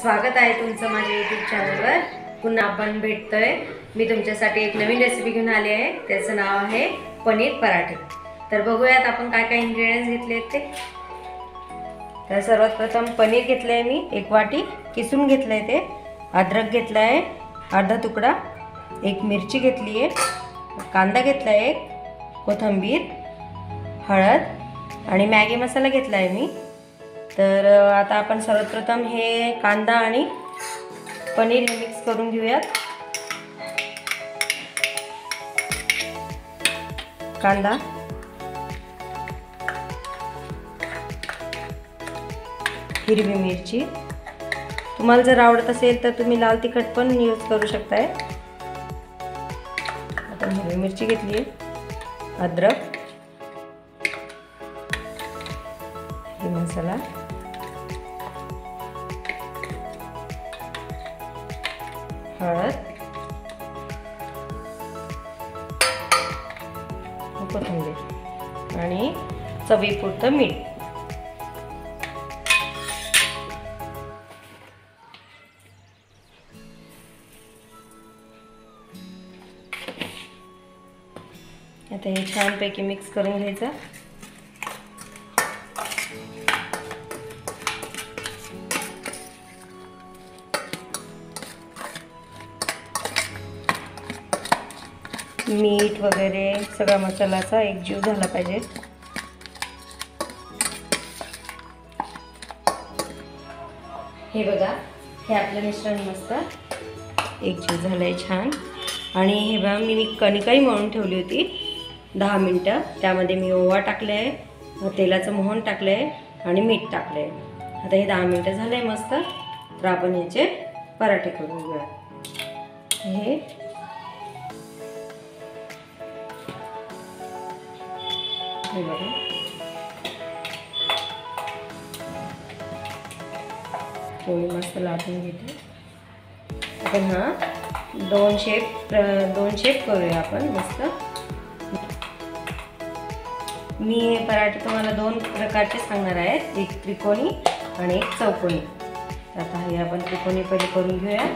स्वागत आहे तुमचं माझ्या YouTube चॅनलवर। पुन्हा आपण भेटतोय। मी तुमच्यासाठी एक नवीन रेसिपी घेऊन आली आहे, त्याचं नाव आहे पनीर पराठे। तर बघूयात आपण काय काय इन्ग्रेडियंट्स घेतले ते। तर सर्वात प्रथम पनीर घेतले मी 1 वाटी, किसून घेतले ते। अद्रक घेतला आहे अर्धा तुकडा, एक मिरची घेतली आहे, कांदा घेतला आहे, कोथिंबीर, हळद आणि मॅगी मसाला घेतला आहे मी। तर आता आपण सर्वप्रथम हे कांदा आणि पनीर मिक्स करून घेऊयात। कांदा, हिरवी मिरची, तुम्हाला जर आवडत असेल तर तुम्ही लाल तिखट पण यूज करू शकताय। आपण हिरवी मिरची घेतली आहे, अद्रक, मसाला, हळद, कोथिंबीर आणि चवीपुरतं मीठ। आता हे छानपैकी मिक्स करून घ्यायचं। मीठ वगैरे सगळा मसालाचा एकजीव झाला पाहिजे। हे बघा, हे आपलं मिश्रण मस्त एकजीव झालंय छान। आणि हे बघा, मी कणिकही मळून ठेवली होती 10 मिनिटं। त्यामध्ये मी ओवा टाकले आहे, तेलाचं मोहन टाकले आहे आणि मीठ टाकले आहे। आता हे 10 मिनिटं झाले मस्त। तर आपण याचे पराठे करून घेऊया। हे बघा, पोळी मस्त लाटून घेते आपण। हा दोन शेप करूया आपण मस्त। मी हे पराठे तुम्हाला 2 प्रकारचे सांगणार आहे, एक त्रिकोणी आणि एक चौकोनी। आता हे आपण त्रिकोणी पहिले करून घेऊया।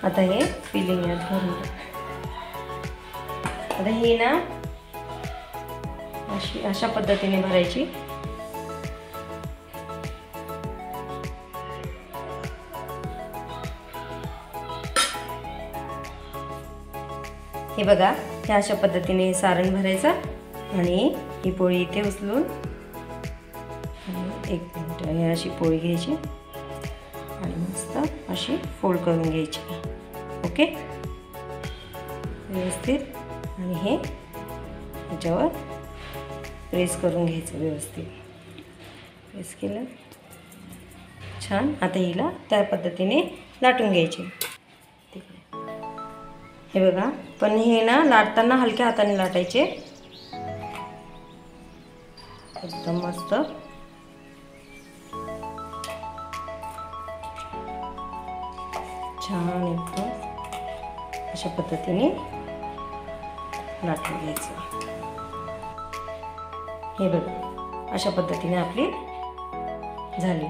आता हे फिलिंग यात भरून आता हे ना अशा पद्धतीने भरायची। हे बघा, हे अशा पद्धतीने सारण भरायचं आणि ही पोळी इथे उचलून 1 मिनिट हे अशी पोळी घ्यायची आणि मस्त अशी फोल्ड करून घ्यायची। ओके, व्यवस्थित। आणि हे याच्यावर प्रेस करून घ्यायचं व्यवस्थित। प्रेस केलं छान। आता हिला त्या पद्धतीने लाटून घ्यायचे। हे बघा, पण हे ना लाटताना हलक्या हाताने लाटायचे एकदम मस्त। छान एकदम अशा पद्धतीने लाटून घ्यायचं। हे बघा, अशा पद्धतीने आपली झाली।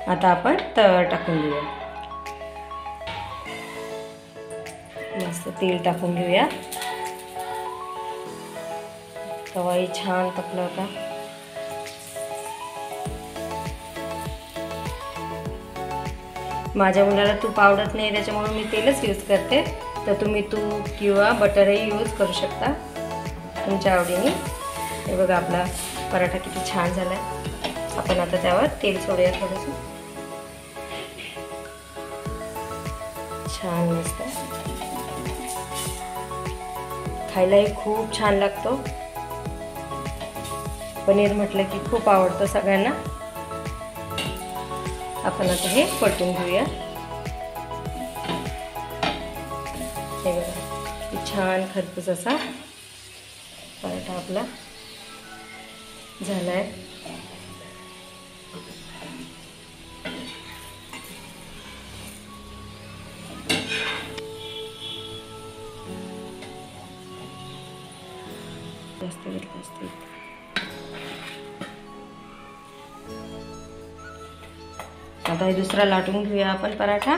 आता आपण तव्यावर टाकून घेऊया। मस्त तेल टाकून घेऊया। तवाही छान तपला होता। माझ्या मुलाला तूप आवडत नाही, त्याच्यामुळे मी तेलच यूज करते। तर तुम्ही तूप किंवा बटरही यूज करू शकता तुमच्या आवडीने। हे बघा, आपला पराठा किती छान झालाय। आपण आता त्यावर तेल सोडूया थोडंसं। छान मस्त, खायलाही खूप छान लागतो। पनीर म्हटलं की खूप आवडतं सगळ्यांना। आपण आता हे परतून घेऊया। हे बघा, छान खरपूस असा पराठा आपला झालाय। जास्त घेतलं असते। आता हे दुसरा लाटून घेऊया आपण पराठा.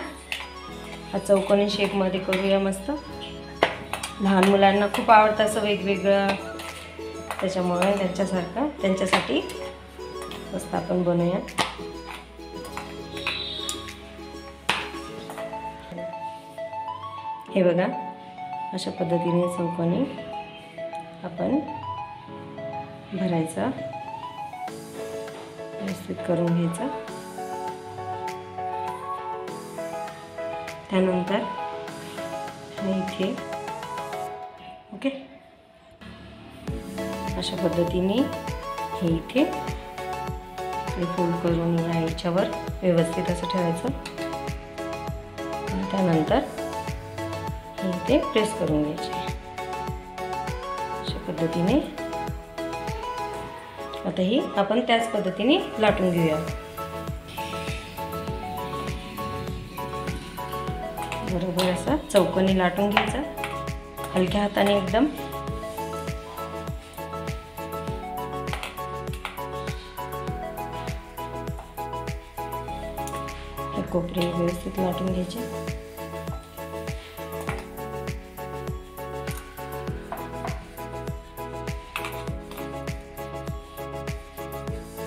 हा चौकोनी शेपमध्ये करूया मस्त. लहान मुलांना खूप आवडतं असं वेगवेगळं, त्याच्यामुळे त्यांच्यासाठी मस्त आपण बनवूया. हे बघा, अशा पद्धतीने चौकोनी आपण भरायचा, व्यवस्थित करून घ्यायचा. त्यानंतर इथे ओके, अशा पद्धतीने हे इथे फोल्ड करून याच्यावर व्यवस्थित असं ठेवायचं. त्यानंतर हे इथे प्रेस करून घ्यायचे अशा पद्धतीने. आता ही आपण त्याच पद्धतीने लाटून घेऊया. बरोबर असं चौकोनी लाटून घ्यायचं हलक्या हाताने एकदम. हे कोपरे व्यवस्थित लाटून घ्यायचे.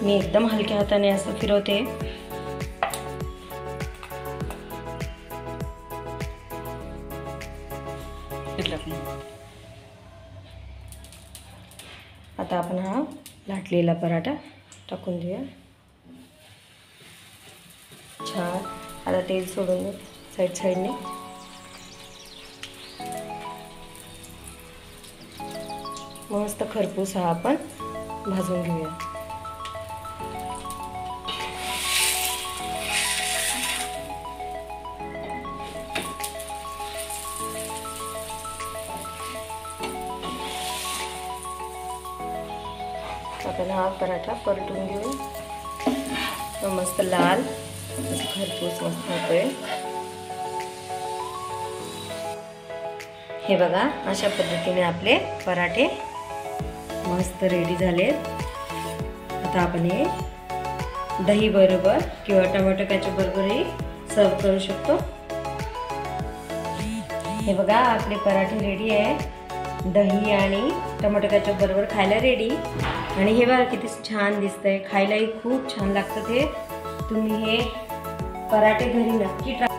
मी एकदम हलक्या हाताने असं फिरवते. आता आपण हा लाटलेला पराठा टाकून देऊया. छान. आता तेल सोडून दे साईडने. मस्त खरपूस हा आपण भाजून घेऊया. आपण हा पराठा परतून घेऊ. मस्त लाल असं खरपूस मस्त होतोय. हे बघा, अशा पद्धतीने आपले पराठे मस्त रेडी झालेत. आता आपण हे दही बरोबर किंवा टोमॅटो केचप बरोबरही सर्व करू शकतो. हे बघा, आपले पराठे रेडी आहे. दही आणि टोमॅटो केचप बरोबर खायला रेडी. आणि हे बघा किती छान दिसतंय, खायलाही खूप छान लागतं. ते तुम्ही हे पराठे घरी नक्की ट्राय